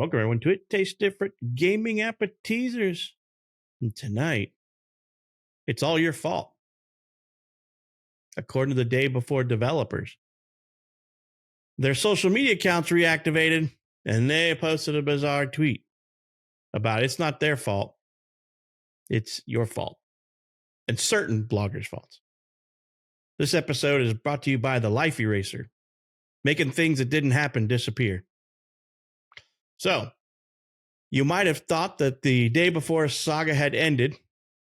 Welcome everyone to It Tastes Different Gaming Appetizers. And tonight, it's all your fault, according to the day before developers. Their social media accounts reactivated, and they posted a bizarre tweet about it's not their fault, it's your fault, and certain bloggers' faults. This episode is brought to you by the Life Eraser, making things that didn't happen disappear. So, you might have thought that the day before saga had ended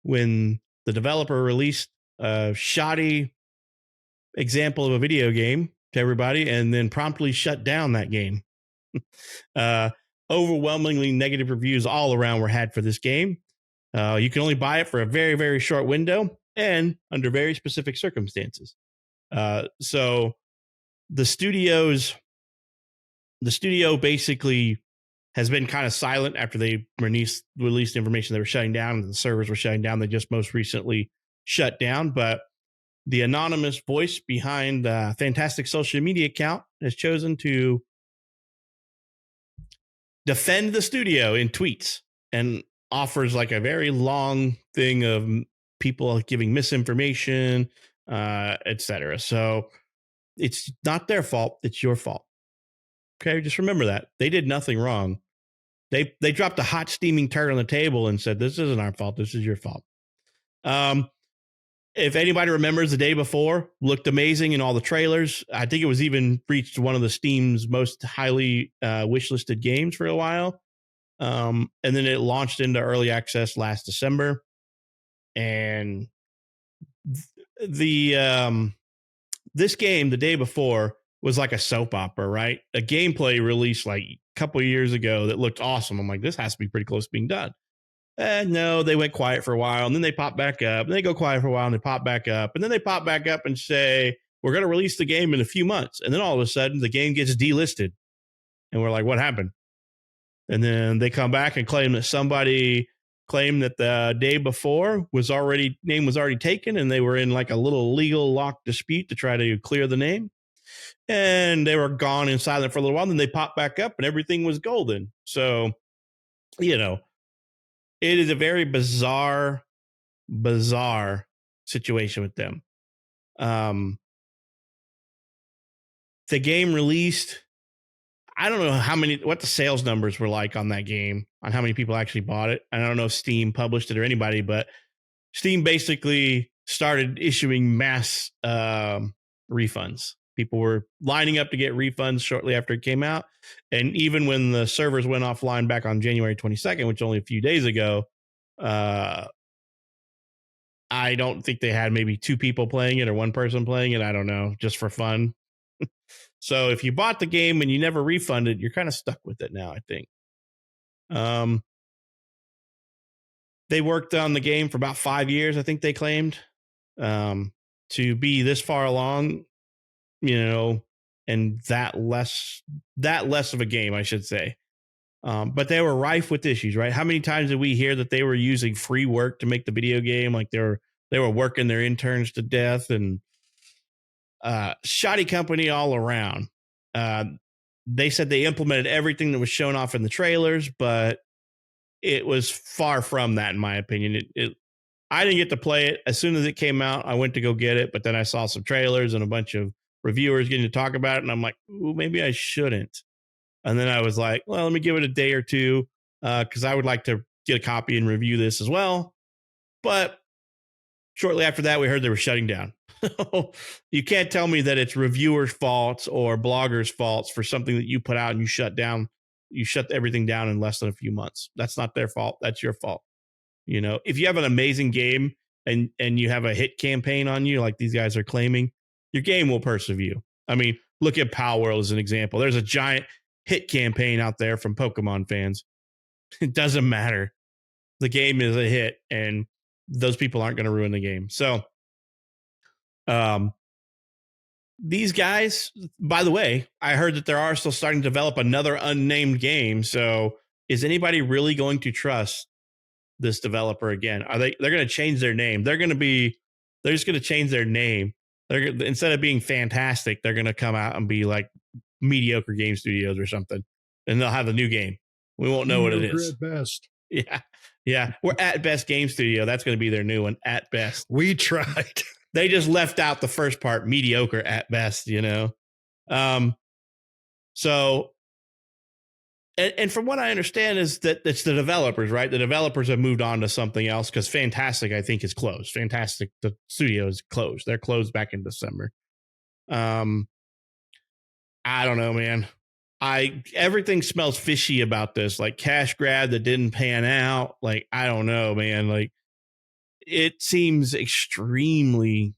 when the developer released a shoddy example of a video game to everybody and then promptly shut down that game. Overwhelmingly negative reviews all around were had for this game. You can only buy it for a very, very short window and under very specific circumstances. So the studio basically has been kind of silent after they released information they were shutting down and the servers were shutting down. They just most recently shut down, but the anonymous voice behind the Fntastic social media account has chosen to defend the studio in tweets and offers like a very long thing of people giving misinformation, etc. So it's not their fault. It's your fault. Okay. Just remember that they did nothing wrong. They dropped a hot steaming turd on the table and said, this isn't our fault. This is your fault. If anybody remembers, the day before looked amazing in all the trailers. I think it was even reached one of the Steam's most highly wishlisted games for a while. And then it launched into early access last December. And this game the day before was like a soap opera, right? A gameplay released like a couple of years ago that looked awesome. I'm like, this has to be pretty close to being done. No, they went quiet for a while, and then they pop back up, and they go quiet for a while, and they pop back up, and then they pop back up and say, we're going to release the game in a few months. And then all of a sudden, the game gets delisted. And we're like, what happened? And then they come back and claim that somebody claimed that the day before name was already taken, and they were in like a little legal lock dispute to try to clear the name. And they were gone and silent for a little while, and then they popped back up, and everything was golden. So, it is a very bizarre situation with them. The game released, I don't know what the sales numbers were like on that game, on how many people actually bought it. I don't know if Steam published it or anybody, but Steam basically started issuing mass refunds. People were lining up to get refunds shortly after it came out. And even when the servers went offline back on January 22nd, which only a few days ago, I don't think they had maybe 2 people playing it or 1 person playing it. I don't know, just for fun. So if you bought the game and you never refunded, you're kind of stuck with it now, I think. They worked on the game for about 5 years, I think they claimed, to be this far along, and that less of a game, I should say. But they were rife with issues, right? How many times did we hear that they were using free work to make the video game? Like they were working their interns to death, and shoddy company all around. They said they implemented everything that was shown off in the trailers, but it was far from that, in my opinion. I didn't get to play it. As soon as it came out, I went to go get it, but then I saw some trailers and a bunch of reviewers getting to talk about it, and I'm like, ooh, maybe I shouldn't. And then I was like, well, let me give it a day or two, because I would like to get a copy and review this as well. But shortly after that, we heard they were shutting down. You can't tell me that it's reviewers' faults or bloggers' faults for something that you put out and you shut down. You shut everything down in less than a few months. That's not their fault. That's your fault. If you have an amazing game and you have a hit campaign on you, like these guys are claiming, your game will persevere. I mean, look at Power World as an example. There's a giant hit campaign out there from Pokemon fans. It doesn't matter. The game is a hit, and those people aren't going to ruin the game. So, these guys, by the way, I heard that they are still starting to develop another unnamed game. So is anybody really going to trust this developer again? They're going to change their name. They're just going to change their name. Instead of being Fntastic, they're going to come out and be like Mediocre Game Studios or something, and they'll have a new game. We won't know what it is. At best. Yeah. Yeah. We're At Best Game Studio. That's going to be their new one. At Best. We tried. They just left out the first part, mediocre at best, you know? So, and from what I understand is that it's the developers, right? The developers have moved on to something else because Fntastic, I think, is closed. Fntastic, the studio is closed. They're closed back in December. I don't know, man. Everything smells fishy about this, like cash grab that didn't pan out. Like, I don't know, man. Like, it seems extremely.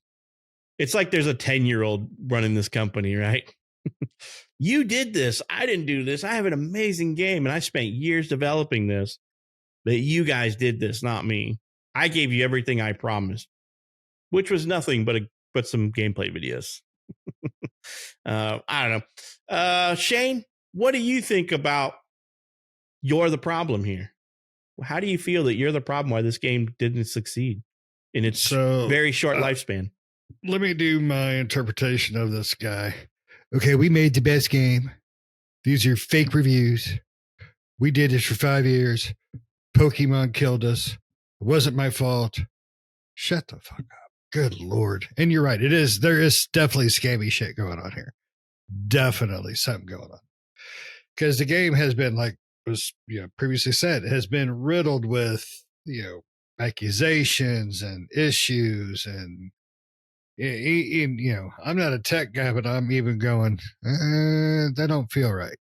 It's like there's a 10-year-old running this company, right? You did this. I didn't do this. I have an amazing game and I spent years developing this, but you guys did this, not me. I gave you everything I promised, which was nothing but some gameplay videos. I don't know. Shane, what do you think about you're the problem here? How do you feel that you're the problem why this game didn't succeed in its very short lifespan? Let me do my interpretation of this guy. Okay, we made the best game. These are fake reviews. We did this for 5 years. Pokemon killed us. It wasn't my fault. Shut the fuck up. Good Lord. And you're right. There is definitely scammy shit going on here. Definitely something going on. Because the game has been, like was previously said, has been riddled with, accusations and issues and I'm not a tech guy, but I'm even going, that don't feel right.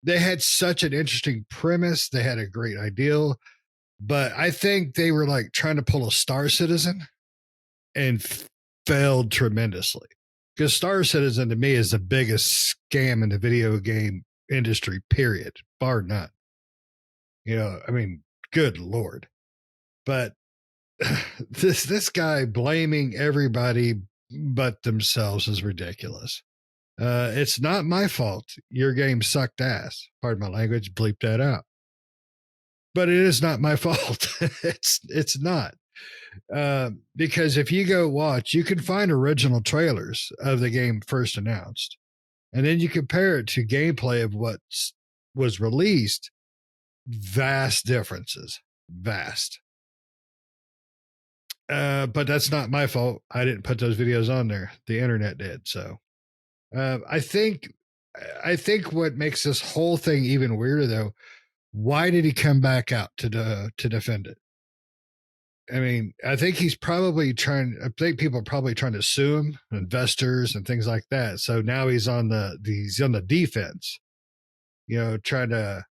They had such an interesting premise. They had a great ideal, but I think they were like trying to pull a Star Citizen and failed tremendously. Because Star Citizen to me is the biggest scam in the video game industry, period, bar none. Good Lord. But this guy blaming everybody but themselves is ridiculous. It's not my fault. Your game sucked ass. Pardon my language. Bleep that out. But it is not my fault. It's not. Because if you go watch, you can find original trailers of the game first announced, and then you compare it to gameplay of what was released. Vast differences. Vast. But that's not my fault. I didn't put those videos on there. The internet did. So I think what makes this whole thing even weirder, though, why did he come back out to defend it? I mean, I think he's probably I think people are probably trying to sue him, investors and things like that. So now he's on the defense, trying to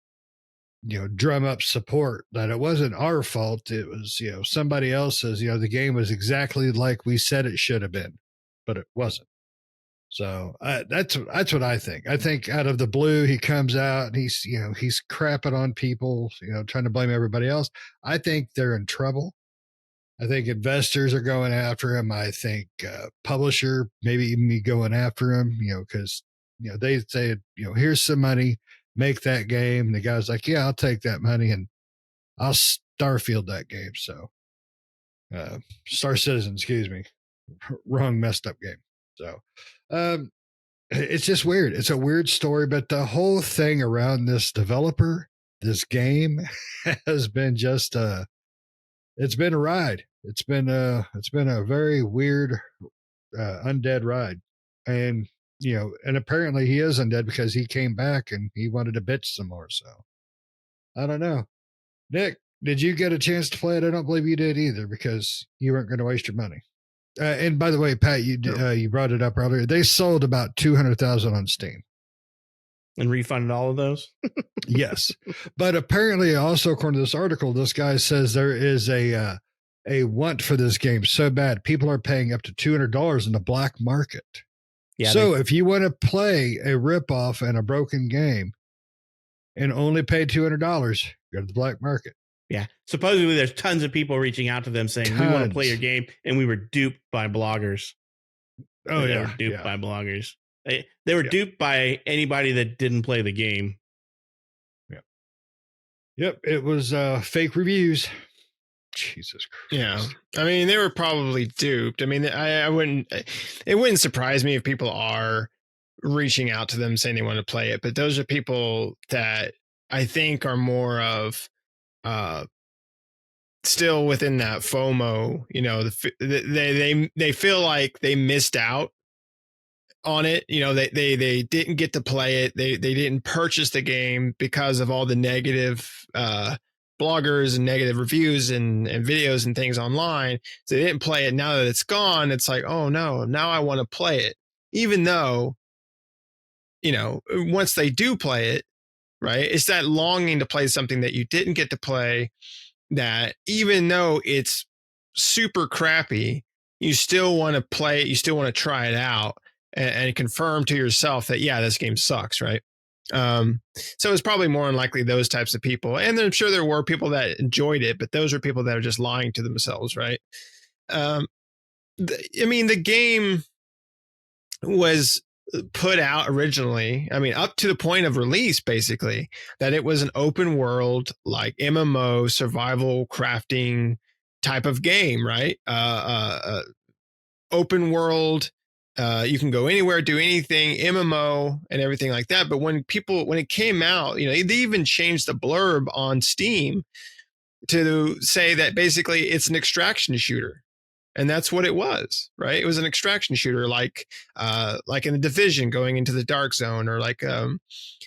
drum up support that it wasn't our fault. It was, somebody else's, the game was exactly like we said it should have been, but it wasn't. So that's what I think. I think out of the blue, he comes out and he's crapping on people, trying to blame everybody else. I think they're in trouble. I think investors are going after him. I think publisher, maybe even me going after him, because, they say, here's some money. Make that game. And the guy's like, yeah, I'll take that money and I'll Starfield that game. So, Star Citizen, excuse me, wrong messed up game. So, it's just weird. It's a weird story, but the whole thing around this developer, this game has been just it's been a ride. It's been a very weird, undead ride. And, and apparently he is undead because he came back and he wanted to bitch some more. So I don't know. Nick, did you get a chance to play it? I don't believe you did either because you weren't going to waste your money. And by the way, Pat, you brought it up earlier. They sold about 200,000 on Steam. And refunded all of those? Yes. But apparently also, according to this article, this guy says there is a want for this game so bad. People are paying up to $200 in the black market. Yeah, so if you want to play a ripoff and a broken game and only pay $200, go to the black market. Yeah. Supposedly there's tons of people reaching out to them saying, we want to play your game. And we were duped by bloggers. Oh, yeah. They were duped by bloggers. They were duped by anybody that didn't play the game. Yep. Yep. It was fake reviews. Jesus Christ. Yeah. I mean, they were probably duped. I mean, it wouldn't surprise me if people are reaching out to them saying they want to play it. But those are people that I think are more of still within that FOMO. They feel like they missed out on it. They didn't get to play it. They didn't purchase the game because of all the negative bloggers and negative reviews and videos and things online. So they didn't play it. Now that it's gone, it's like, oh no, now I want to play it. Even though, once they do play it, right, it's that longing to play something that you didn't get to play, that even though it's super crappy, you still want to play it. You still want to try it out and confirm to yourself that, yeah, this game sucks, right? So it's probably more unlikely those types of people. And I'm sure there were people that enjoyed it, but those are people that are just lying to themselves, right? The game was put out originally, up to the point of release, basically, that it was an open world, like MMO survival crafting type of game, right? Open world, you can go anywhere, do anything, MMO and everything like that. But when it came out, they even changed the blurb on Steam to say that basically it's an extraction shooter. And that's what it was, right? It was an extraction shooter, like in the Division, going into the Dark Zone, or like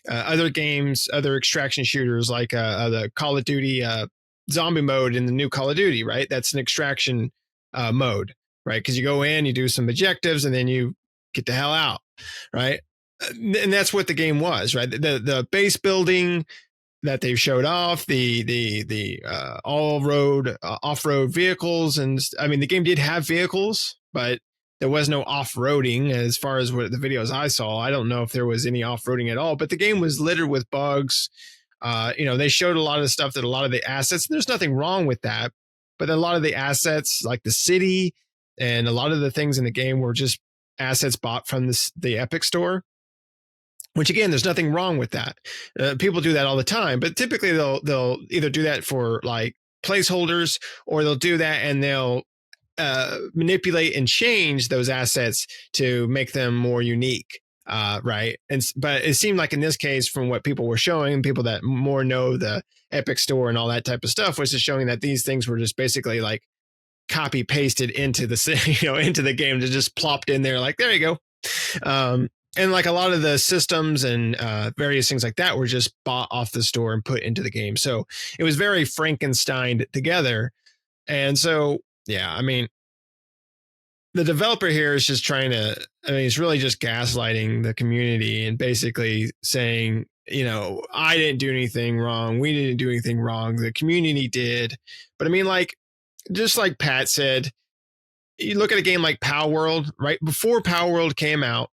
other games, other extraction shooters, like the Call of Duty zombie mode in the new Call of Duty, right? That's an extraction mode, right? Because you go in, you do some objectives, and then you get the hell out, right? And that's what the game was, right? The base building that they showed off, the all road off-road vehicles, and the game did have vehicles, but there was no off-roading as far as what the videos I saw. I don't know if there was any off-roading at all, but the game was littered with bugs. They showed a lot of the stuff, that a lot of the assets, and there's nothing wrong with that, but a lot of the assets, like the city and a lot of the things in the game, were just assets bought from the Epic store. Which, again, there's nothing wrong with that. People do that all the time, but typically they'll either do that for like placeholders, or they'll do that and they'll manipulate and change those assets to make them more unique, right? But it seemed like in this case, from what people were showing, people that more know the Epic Store and all that type of stuff, was just showing that these things were just basically like copy pasted into into the game, to just plopped in there, like, there you go. And like a lot of the systems and various things like that were just bought off the store and put into the game. So it was very Frankenstein together. And so, yeah, the developer here is just trying to, he's really just gaslighting the community and basically saying, I didn't do anything wrong. We didn't do anything wrong. The community did. But just like Pat said, you look at a game like Power World, right? Before Power World came out,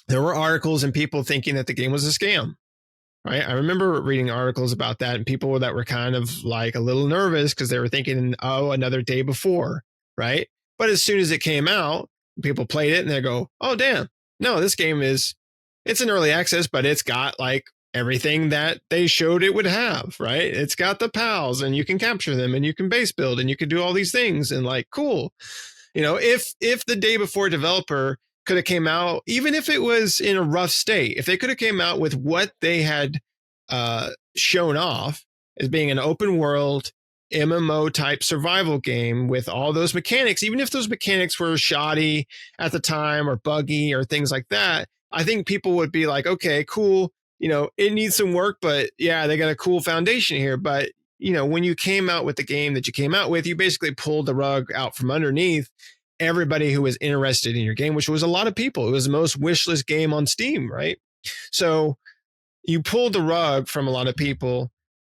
there were articles and people thinking that the game was a scam, right? I remember reading articles about that, and people that were kind of like a little nervous because they were thinking, oh, another day before, right? But as soon as it came out, people played it and they go, oh, damn, no, this game it's an early access, but it's got like everything that they showed it would have, right? It's got the pals, and you can capture them, and you can base build, and you can do all these things, and like, cool. If the day before developer could have came out, even if it was in a rough state, if they could have came out with what they had shown off as being an open world MMO type survival game with all those mechanics, even if those mechanics were shoddy at the time or buggy or things like that, I think people would be like, okay, cool. It needs some work, but yeah, they got a cool foundation here. But, when you came out with the game that you came out with, you basically pulled the rug out from underneath everybody who was interested in your game, which was a lot of people. It was the most wishlist game on Steam, right? So you pulled the rug from a lot of people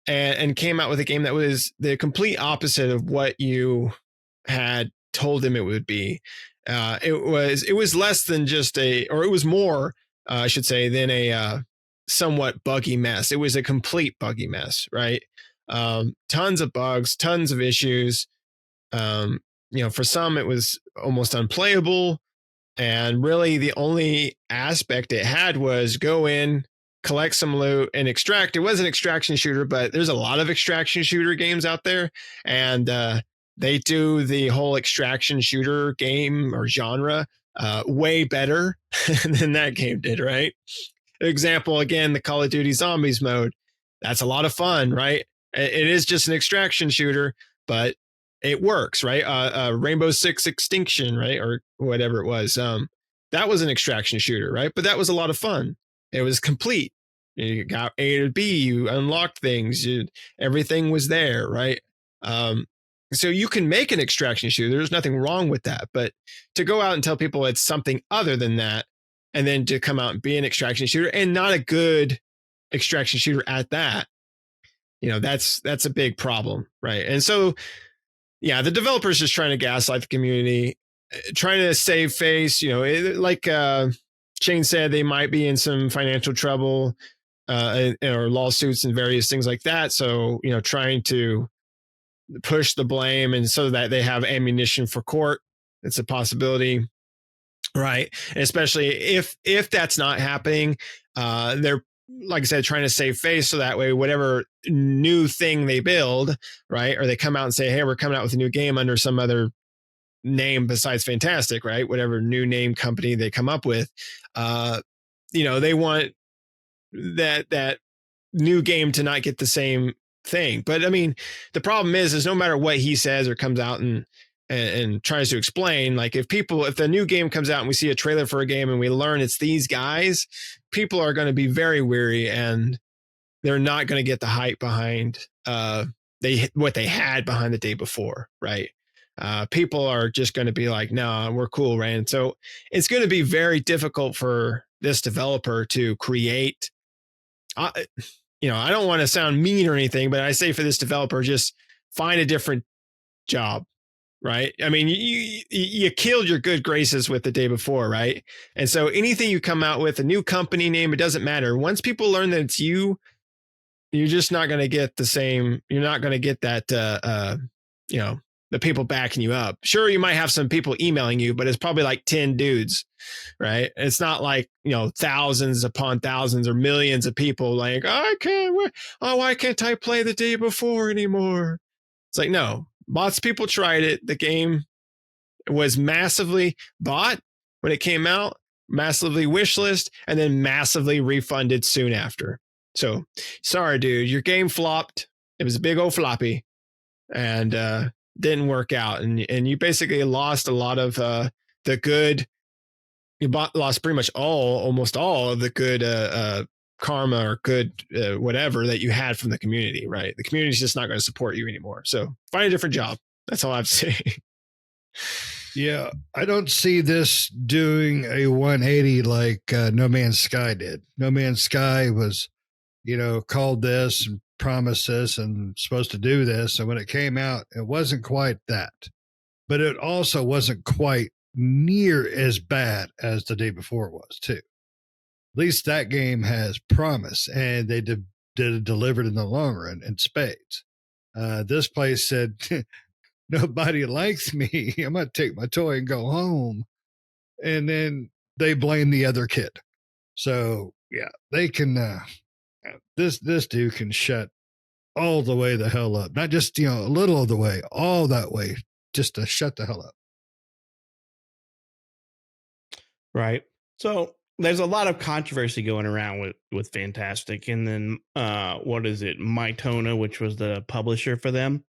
and came out with a game that was the complete opposite of what you had told them it would be. It was less than just it was more, I should say, than a somewhat buggy mess. It was a complete buggy mess, right? Tons of bugs, tons of issues. For some, it was almost unplayable. And really, the only aspect it had was go in, collect some loot, and extract. It was an extraction shooter, but there's a lot of extraction shooter games out there. And they do the whole extraction shooter game or genre way better than that game did, right? Example, again, the Call of Duty Zombies mode. That's a lot of fun, right? It is just an extraction shooter, but it works, right? Rainbow Six Extinction, right? Or whatever it was. That was an extraction shooter, right? But that was a lot of fun. It was complete. You got A to B, you unlocked things, everything was there, right? So you can make an extraction shooter. There's nothing wrong with that. But to go out and tell people it's something other than that, and then to come out and be an extraction shooter and not a good extraction shooter at that, that's a big problem, right? And so, yeah, the developers just trying to gaslight the community, trying to save face. Like Shane said, they might be in some financial trouble or lawsuits and various things like that. So, trying to push the blame and so that they have ammunition for court. It's a possibility. Right. And especially if that's not happening, they're, like I said, trying to save face. So that way, whatever new thing they build, right, or they come out and say, hey, we're coming out with a new game under some other name besides Fntastic, right? Whatever new name company they come up with, they want that new game to not get the same thing. But I mean, the problem is no matter what he says or comes out and tries to explain, like if the new game comes out and we see a trailer for a game and we learn it's these guys, people are going to be very weary and they're not going to get the hype behind what they had behind the day before, right? People are just going to be like, no, we're cool, right? And so it's going to be very difficult for this developer to create. I don't want to sound mean or anything, but I say for this developer, just find a different job. Right. I mean, you killed your good graces with the day before. Right. And so anything you come out with, a new company name, it doesn't matter. Once people learn that it's you're just not going to get the same. You're not going to get that, the people backing you up. Sure, you might have some people emailing you, but it's probably like 10 dudes. Right. It's not like, thousands upon thousands or millions of people like, why can't I play the day before anymore? It's like, no. Lots of people tried it. The game was massively bought when it came out, massively wishlist, and then massively refunded soon after. So sorry, dude, your game flopped. It was a big old floppy and didn't work out. And you basically lost a lot of the good. You lost pretty much almost all of the good karma or good whatever that you had from the community, right? The community's just not going to support you anymore. So find a different job. That's all I have to say. Yeah, I don't see this doing a 180 like No Man's Sky did. No Man's Sky was, called this and promised this and supposed to do this. And when it came out, it wasn't quite that. But it also wasn't quite near as bad as the day before was, too. At least that game has promise, and they delivered in the long run in spades. This place said, nobody likes me. I'm going to take my toy and go home. And then they blame the other kid. So, yeah, they can, this dude can shut all the way the hell up. Not just, a little of the way, all that way, just to shut the hell up. Right. So there's a lot of controversy going around with Fntastic, and then what is it, Mytona, which was the publisher for them.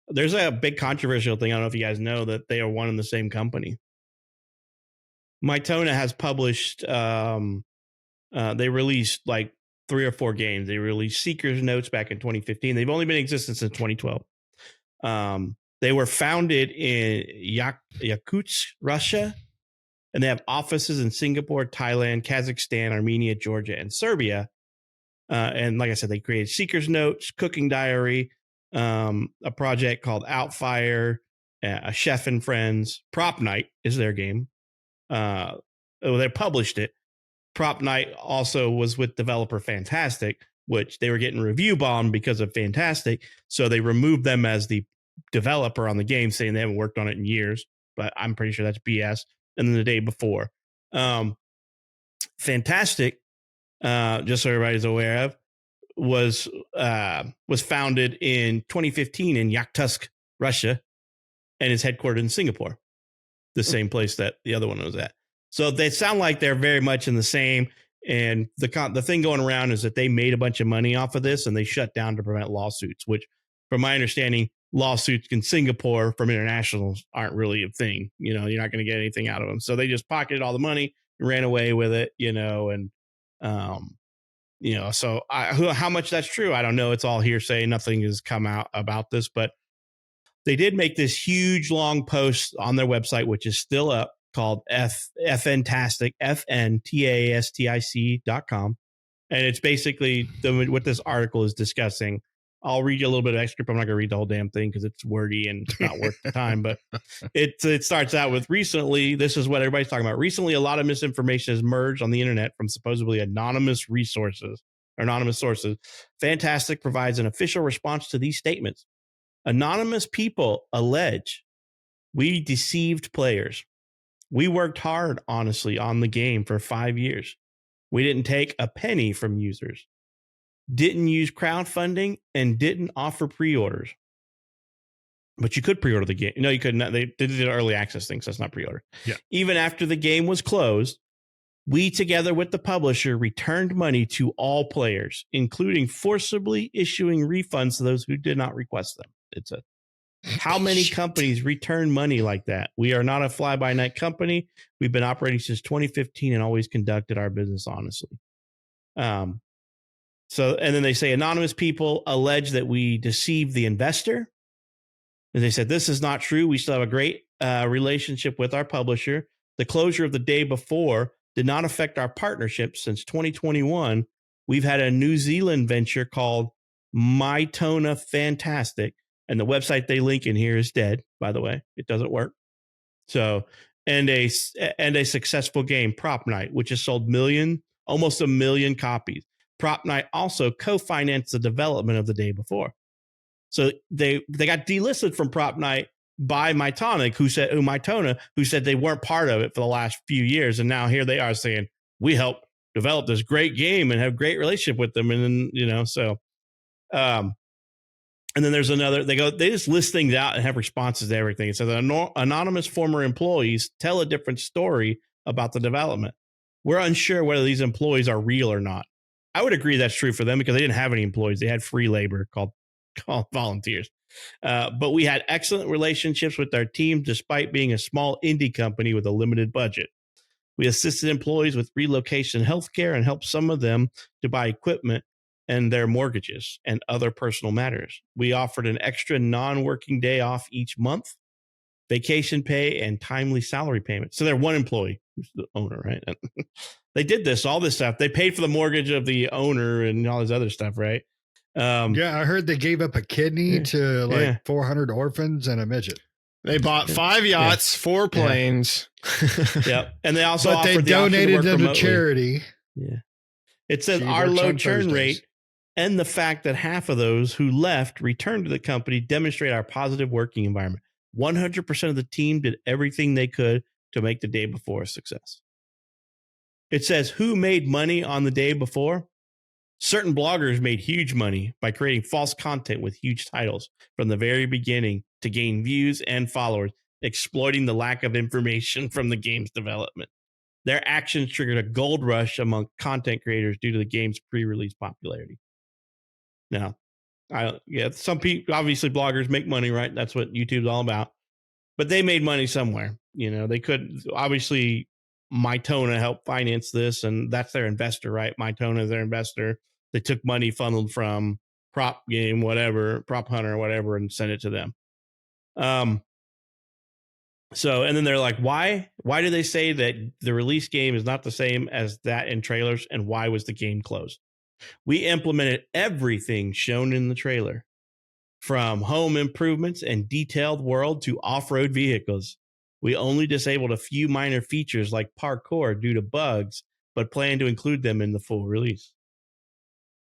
There's a big controversial thing. I don't know if you guys know that they are one and the same company. Mytona has published. They released like 3 or 4 games. They released Seeker's Notes back in 2015. They've only been in existence since 2012. They were founded in Yakutsk, Russia. And they have offices in Singapore, Thailand, Kazakhstan, Armenia, Georgia, and Serbia. And like I said, they created Seeker's Notes, Cooking Diary, a project called Outfire, a Chef and Friends. Prop Night is their game. They published it. Prop Night also was with developer Fntastic, which they were getting review bombed because of Fntastic. So they removed them as the developer on the game, saying they haven't worked on it in years. But I'm pretty sure that's BS. And then the day before, Fntastic, just so everybody's aware of, was founded in 2015 in Yakutsk, Russia, and is headquartered in Singapore. the same place that the other one was at. So they sound like they're very much in the same. And the thing going around is that they made a bunch of money off of this and they shut down to prevent lawsuits, which from my understanding, lawsuits in Singapore from internationals aren't really a thing. You're not going to get anything out of them. So they just pocketed all the money and ran away with it, and so how much that's true, I don't know. It's all hearsay. Nothing has come out about this, but they did make this huge long post on their website, which is still up, called Fntastic, FNTASTIC.com. And it's basically what this article is discussing. I'll read you a little bit of excerpt. I'm not going to read the whole damn thing because it's wordy and it's not worth the time. But it starts out with, recently, this is what everybody's talking about. Recently, a lot of misinformation has emerged on the internet from supposedly anonymous sources. Fntastic provides an official response to these statements. Anonymous people allege we deceived players. We worked hard, honestly, on the game for 5 years. We didn't take a penny from users, didn't use crowdfunding, and didn't offer pre-orders. But you could pre-order the game. No, you couldn't. They did an early access thing, so it's not pre-order. Yeah. Even after the game was closed, we, together with the publisher, returned money to all players, including forcibly issuing refunds to those who did not request them. It said. How many companies return money like that? We are not a fly-by-night company. We've been operating since 2015 and always conducted our business honestly. And then they say anonymous people allege that we deceived the investor. And they said, this is not true. We still have a great relationship with our publisher. The closure of the day before did not affect our partnership. Since 2021, we've had a New Zealand venture called Fntastic. And the website they link in here is dead, by the way. It doesn't work. So, and a successful game, Prop Night, which has sold almost 1 million copies. Prop Night also co-financed the development of the day before. So they got delisted from Prop Night by Mytonic, who said they weren't part of it for the last few years. And now here they are saying, we helped develop this great game and have a great relationship with them. And then, and then there's another, they just list things out and have responses to everything. It says anonymous former employees tell a different story about the development. We're unsure whether these employees are real or not. I would agree that's true for them because they didn't have any employees. They had free labor called volunteers. But we had excellent relationships with our team despite being a small indie company with a limited budget. We assisted employees with relocation healthcare and helped some of them to buy equipment and their mortgages and other personal matters. We offered an extra non-working day off each month, vacation pay, and timely salary payment. So they're one employee who's the owner, right? They did all this stuff. They paid for the mortgage of the owner and all this other stuff, right? Yeah, I heard they gave up a kidney to 400 orphans and a midget. They bought 5 yachts, 4 planes. Yep. And they also but they donated them to charity. Yeah. It says our low churn rate and the fact that half of those who left returned to the company demonstrate our positive working environment. 100% of the team did everything they could to make the day before a success. It says who made money on the day before? Certain bloggers made huge money by creating false content with huge titles from the very beginning to gain views and followers, exploiting the lack of information from the game's development. Their actions triggered a gold rush among content creators due to the game's pre-release popularity. Now, some people, obviously bloggers make money, right? That's what YouTube's all about. But they made money somewhere. They could, obviously, Mytona helped finance this, and that's their investor, right? Mytona is their investor. They took money funneled from Prop Hunter, whatever, and sent it to them. So, and then they're like, why do they say that the release game is not the same as that in trailers? And why was the game closed? We implemented everything shown in the trailer, from home improvements and detailed world to off-road vehicles. We only disabled a few minor features like parkour due to bugs, but plan to include them in the full release.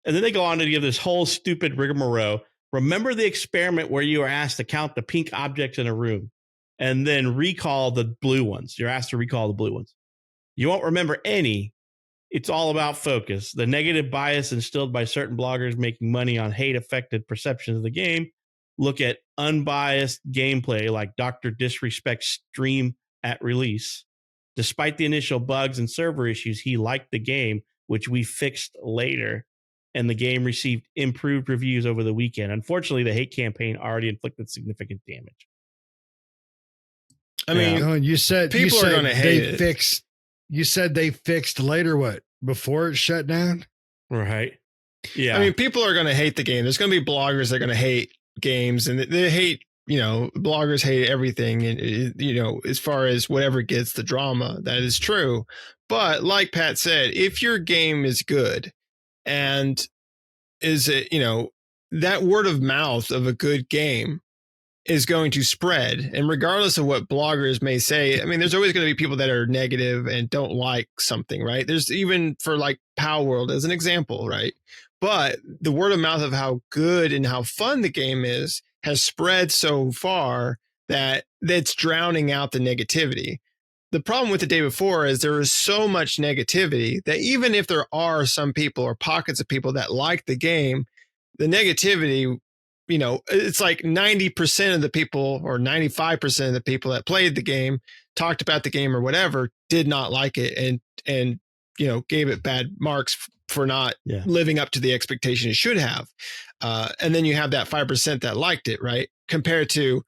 And then they go on to give this whole stupid rigmarole. Remember the experiment where you were asked to count the pink objects in a room and then recall the blue ones? You're asked to recall the blue ones. You won't remember any. It's all about focus. The negative bias instilled by certain bloggers making money on hate-affected perceptions of the game. Look at unbiased gameplay like Dr. Disrespect stream at release. Despite the initial bugs and server issues, he liked the game, which we fixed later, and the game received improved reviews over the weekend. Unfortunately, the hate campaign already inflicted significant damage. I mean, Oh, and you said people are going to hate they it. fixed. You said they fixed later. What, before it shut down? Right. Yeah. I mean, people are going to hate the game. There's going to be bloggers that are going to hate games, and they hate, bloggers hate everything. And, as far as whatever gets the drama, that is true. But like Pat said, if your game is good and is it, that word of mouth of a good game is going to spread. And regardless of what bloggers may say, I mean, there's always going to be people that are negative and don't like something, right? There's even for like Pow World as an example, right? But the word of mouth of how good and how fun the game is has spread so far that it's drowning out the negativity. The problem with the day before is there is so much negativity that even if there are some people or pockets of people that like the game, the negativity, it's like 90% of the people or 95% of the people that played the game, talked about the game or whatever, did not like it and gave it bad marks for not living up to the expectation it should have. And then you have that 5% that liked it, right? Compared to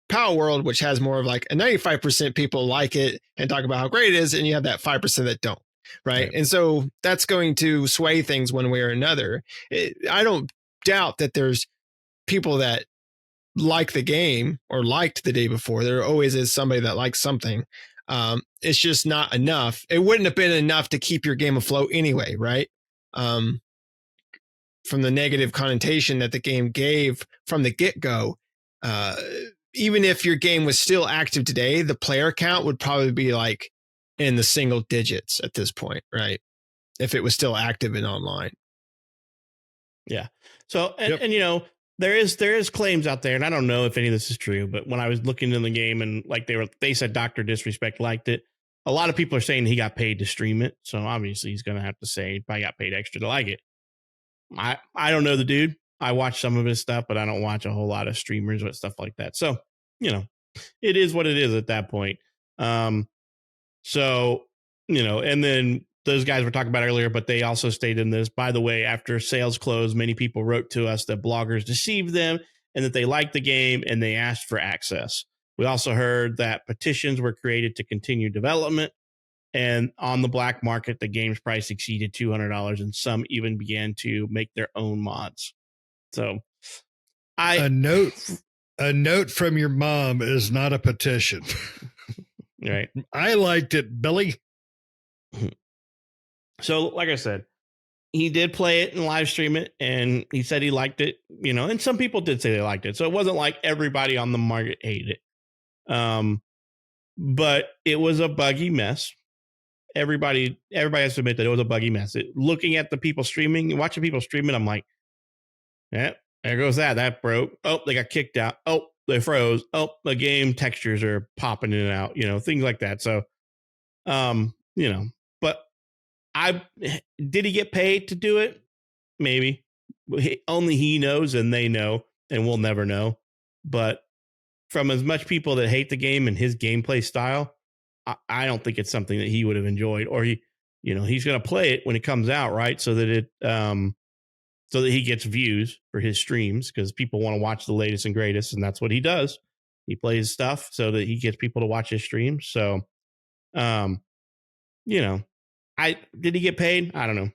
Power World, which has more of like a 95% people like it and talk about how great it is, and you have that 5% that don't, right? And so that's going to sway things one way or another. I don't doubt that there's people that like the game or liked the day before. There always is somebody that likes something. It's just not enough. It wouldn't have been enough to keep your game afloat anyway, right? From the negative connotation that the game gave from the get-go, even if your game was still active today, the player count would probably be like in the single digits at this point, right? If it was still active and online. Yeah. So, and there is claims out there, and I don't know if any of this is true, but when I was looking in the game and like they said Dr. Disrespect liked it. A lot of people are saying he got paid to stream it. So obviously he's going to have to say he probably got paid extra to like it. I don't know the dude. I watch some of his stuff, but I don't watch a whole lot of streamers with stuff like that. So, it is what it is at that point. So, and then those guys were talking about earlier, but they also stated in this, by the way, after sales closed, many people wrote to us that bloggers deceived them and that they liked the game and they asked for access. We also heard that petitions were created to continue development, and on the black market, the game's price exceeded $200 and some even began to make their own mods. So a note from your mom is not a petition. Right. I liked it, Billy. So, like I said, he did play it and live stream it, and he said he liked it, and some people did say they liked it. So it wasn't like everybody on the market hated it. But it was a buggy mess. Everybody has to admit that it was a buggy mess. Looking at the people streaming, watching people streaming, I'm like, yeah, there goes that. That broke. Oh, they got kicked out. Oh, they froze. Oh, the game textures are popping in and out, things like that. So, but did he get paid to do it? Maybe. Only he knows and they know, and we'll never know. But from as much people that hate the game and his gameplay style, I don't think it's something that he would have enjoyed, or he's going to play it when it comes out, right? So that so that he gets views for his streams, because people want to watch the latest and greatest, and that's what he does. He plays stuff so that he gets people to watch his streams. So, did he get paid? I don't know.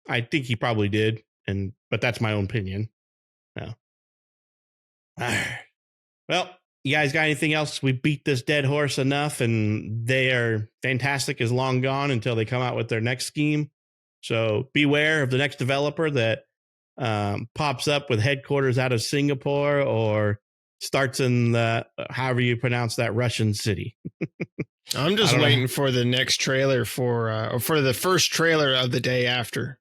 I think he probably did, but that's my own opinion. No. Well, you guys got anything else? We beat this dead horse enough, and Fntastic is long gone until they come out with their next scheme. So beware of the next developer that pops up with headquarters out of Singapore or starts in however you pronounce that Russian city. I'm just waiting for the next trailer or for the first trailer of the day after.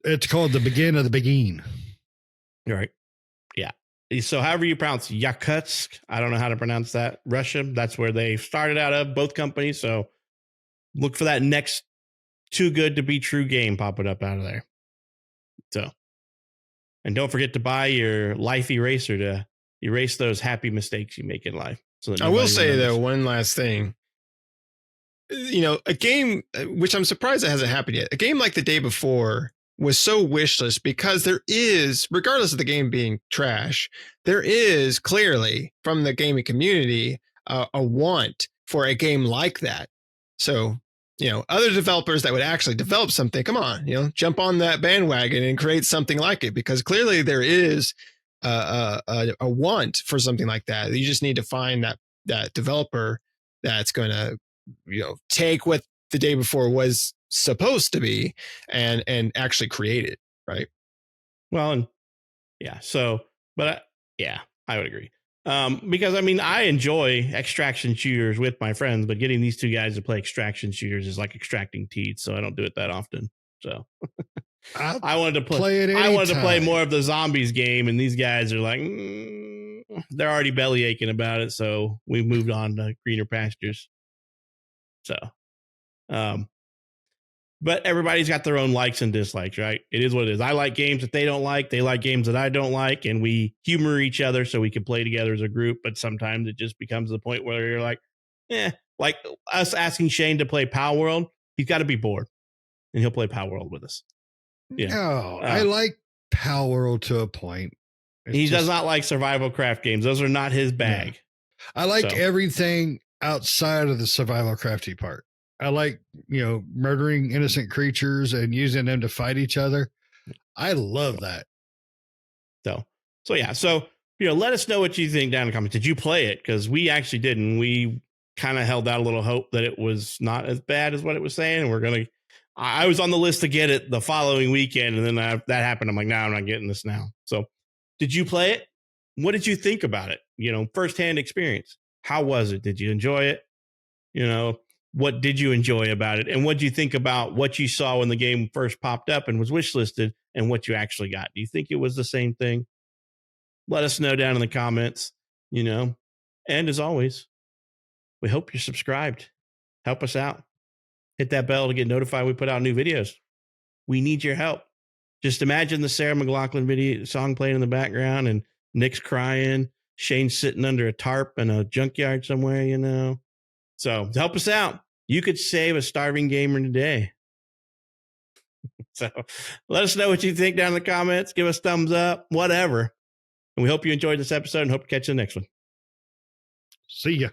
It's called the begin of the begin. Right. Yeah. So however you pronounce Yakutsk, I don't know how to pronounce that. Russia. That's where they started out of, both companies. So look for that next too good to be true game popping up out of there. So, and don't forget to buy your life eraser to erase those happy mistakes you make in life. So that I will nobody say remembers. though, one last thing. A game which I'm surprised it hasn't happened yet. A game like The Day Before was so wishless because there is, regardless of the game being trash, there is clearly from the gaming community a want for a game like that. So, other developers that would actually develop something, come on, jump on that bandwagon and create something like it, because clearly there is a want for something like that. You just need to find that developer that's going to take what The Day Before was supposed to be and actually create it, right? Well, and yeah. So, but yeah, I would agree. Because I mean, I enjoy extraction shooters with my friends, but getting these two guys to play extraction shooters is like extracting teeth. So I don't do it that often. So I wanted to play it. I wanted to play more of the zombies game, and these guys are like, they're already belly aching about it. So we moved on to greener pastures. So, but everybody's got their own likes and dislikes, right? It is what it is. I like games that they don't like. They like games that I don't like. And we humor each other so we can play together as a group. But sometimes it just becomes the point where you're like, like us asking Shane to play Power World. He's got to be bored and he'll play Power World with us. No, I like Power World to a point. He does not like survival craft games. Those are not his bag. I like everything outside of the survival crafty part. I like, murdering innocent creatures and using them to fight each other. I love that. So yeah. So, let us know what you think down in the comments. Did you play it? Because we actually didn't. We kind of held out a little hope that it was not as bad as what it was saying. And I was on the list to get it the following weekend. And then that happened. I'm like, no, I'm not getting this now. So did you play it? What did you think about it? Firsthand experience. How was it? Did you enjoy it? What did you enjoy about it? And what do you think about what you saw when the game first popped up and was wishlisted and what you actually got? Do you think it was the same thing? Let us know down in the comments, And as always, we hope you're subscribed. Help us out. Hit that bell to get notified when we put out new videos. We need your help. Just imagine the Sarah McLachlan video song playing in the background and Nick's crying, Shane's sitting under a tarp in a junkyard somewhere, So help us out. You could save a starving gamer today. So let us know what you think down in the comments. Give us thumbs up, whatever. And we hope you enjoyed this episode and hope to catch you in the next one. See ya.